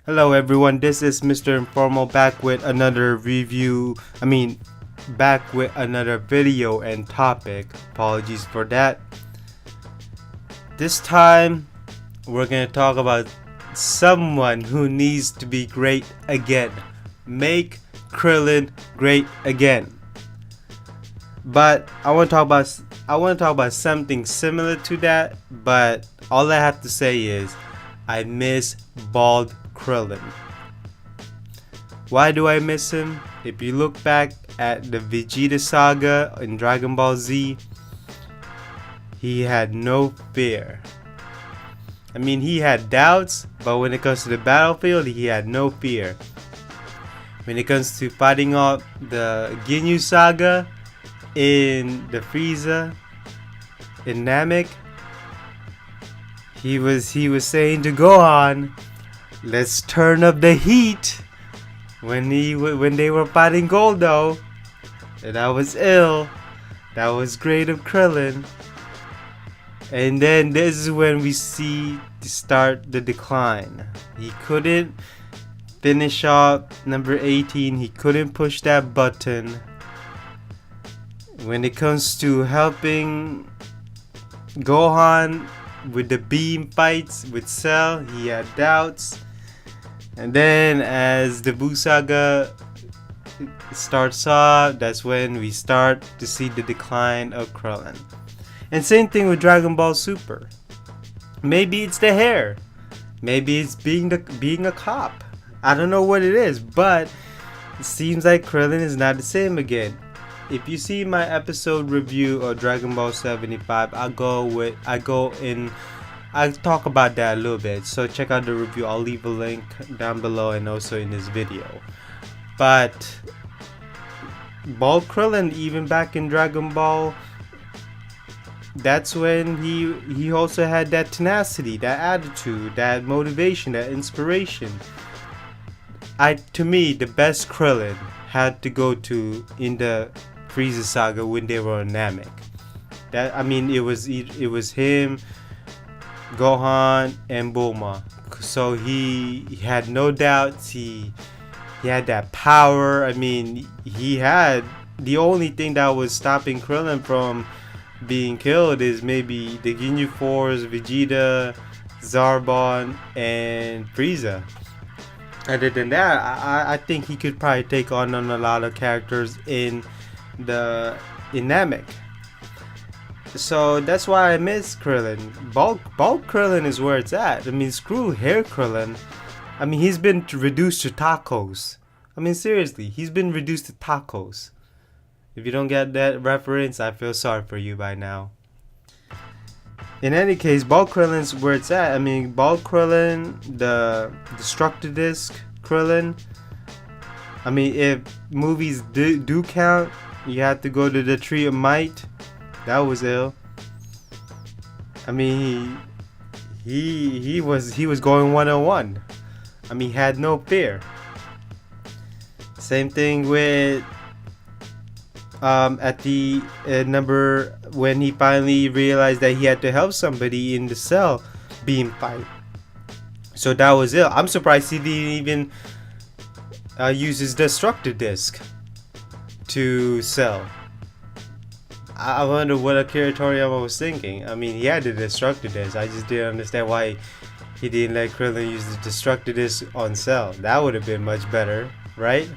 Hello everyone, this is Mr. Informal back with another back with another video and topic. Apologies for that. This time, we're gonna talk about someone who needs to be great again. Make Krillin great again. But I want to talk about something similar to that, but all I have to say is I miss bald Krillin. Why do I miss him? If you look back at the Vegeta saga in Dragon Ball Z, he had no fear. I mean, he had doubts, but when it comes to the battlefield, he had no fear. When it comes to fighting off the Ginyu saga in the Frieza in Namek, he was saying to Gohan, let's turn up the heat. When they were fighting Goldo, and that was ill. That was great of Krillin. And then this is when we see start the decline. He couldn't finish off number 18. He couldn't push that button. When it comes to helping Gohan with the beam fights with Cell, he had doubts. And then as the Buu saga starts off, that's when we start to see the decline of Krillin. And same thing with Dragon Ball Super. Maybe it's the hair. Maybe it's being a cop. I don't know what it is, but it seems like Krillin is not the same again. If you see my episode review of Dragon Ball 75, I talk about that a little bit, so check out the review. I'll leave a link down below and also in this video. But Bald Krillin, even back in Dragon Ball, that's when he also had that tenacity, that attitude, that motivation, that inspiration. To me, the best Krillin had to go to in the Frieza saga when they were on Namek. It was him, Gohan, and Bulma. So he had no doubts. He had that power. I mean, he had the only thing that was stopping Krillin from being killed is maybe the Ginyu Force, Vegeta, Zarbon, and Frieza. Other than that, I think he could probably take on a lot of characters in Namek. So that's why I miss Krillin. Bulk Krillin is where it's at. I mean, screw hair Krillin. I mean, he's been reduced to tacos. I mean, seriously, he's been reduced to tacos. If you don't get that reference, I feel sorry for you by now. In any case, Bulk Krillin's where it's at. I mean, Bulk Krillin, the Destructive Disc Krillin. I mean, if movies do count, you have to go to the Tree of Might. That was ill. I mean, he was going 101. I mean, he had no fear. Same thing with at the number when he finally realized that he had to help somebody in the Cell beam fight. So that was ill. I'm surprised he didn't even use his Destructive Disc to Cell. I wonder what Akira Toriyama was thinking. I mean, he had the Destructive Disc. I just didn't understand why he didn't let Krillin use the Destructive Disc on Cell. That would have been much better, right?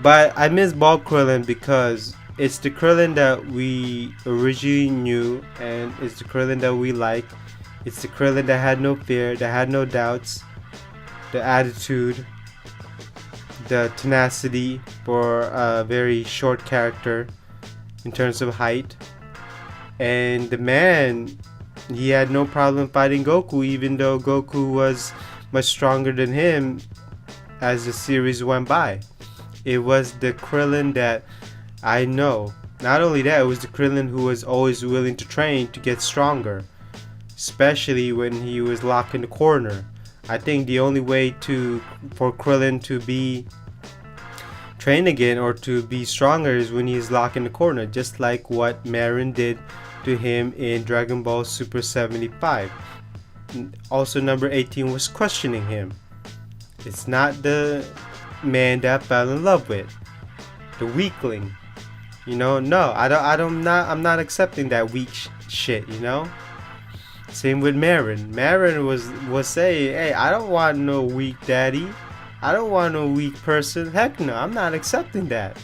But I miss Bulk Krillin because it's the Krillin that we originally knew, and it's the Krillin that we like. It's the Krillin that had no fear, that had no doubts, the attitude, the tenacity for a very short character in terms of height. And the man, he had no problem fighting Goku, even though Goku was much stronger than him as the series went by. It was the Krillin that I know. Not only that, it was the Krillin who was always willing to train to get stronger, especially when he was locked in the corner. I think the only way for Krillin to be train again or to be stronger is when he's locked in the corner, just like what Marin did to him in Dragon Ball Super 75. Also, number 18 was questioning him. It's not the man that I fell in love with, the weakling. You know, no, I'm not accepting that weak shit. You know. Same with Marin. Marin was saying, "Hey, I don't want no weak daddy. I don't want no weak person. Heck no, I'm not accepting that."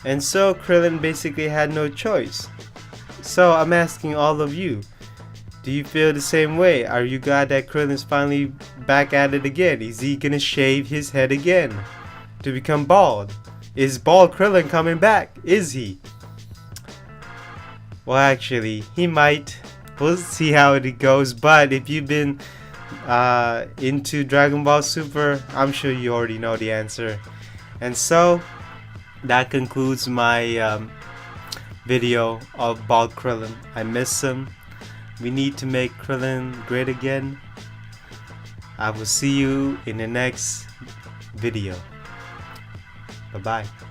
And so Krillin basically had no choice. So I'm asking all of you, do you feel the same way? Are you glad that Krillin's finally back at it again? Is he gonna shave his head again to become bald? Is bald Krillin coming back? Is he? Well, actually, he might. We'll see how it goes. But if you've been into Dragon Ball Super, I'm sure you already know the answer. And so that concludes my video of Bald Krillin. I miss him. We need to make Krillin great again. I will see you in the next video. Bye bye.